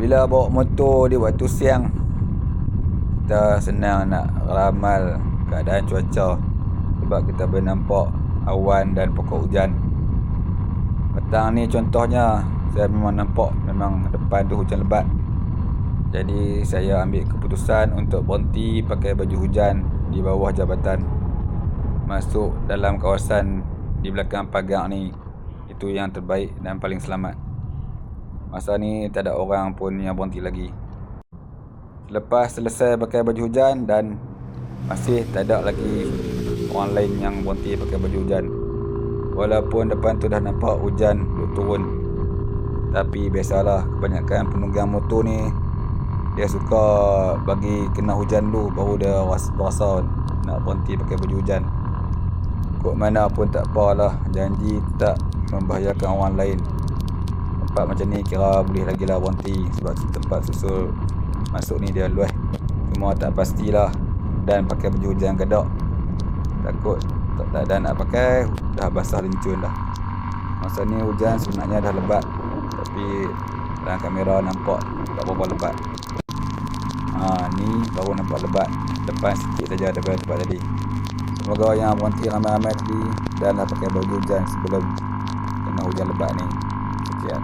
Bila bawa motor di waktu siang, kita senang nak ramal keadaan cuaca sebab kita boleh nampak awan dan pokok hujan. Petang ni contohnya, saya memang nampak memang depan tu hujan lebat. Jadi saya ambil keputusan untuk berhenti pakai baju hujan di bawah jabatan, masuk dalam kawasan di belakang pagar ni. Itu yang terbaik dan paling selamat. Masa ni tak ada orang pun yang berhenti lagi. Lepas selesai pakai baju hujan dan masih tak ada lagi orang lain yang berhenti pakai baju hujan. Walaupun depan tu dah nampak hujan turun. Tapi biasalah, kebanyakan penunggang motor ni dia suka bagi kena hujan dulu baru dia rasa nak berhenti pakai baju hujan. Kok mana pun tak apalah, janji tak membahayakan orang lain. Tempat macam ni kira boleh lagi lah berhenti sebab tempat susul masuk ni dia luas. Cuma tak pastilah dan pakai baju hujan ke tak. Takut tak ada nak pakai, dah basah lencun dah. Masa ni hujan sebenarnya dah lebat, tapi dalam kamera nampak tak berapa lebat. Ni baru nampak lebat, depan sikit saja daripada tempat tadi. Semoga yang berhenti ramai-ramai tadi dan dah pakai baju hujan sebelum kena hujan lebat ni. Sekian.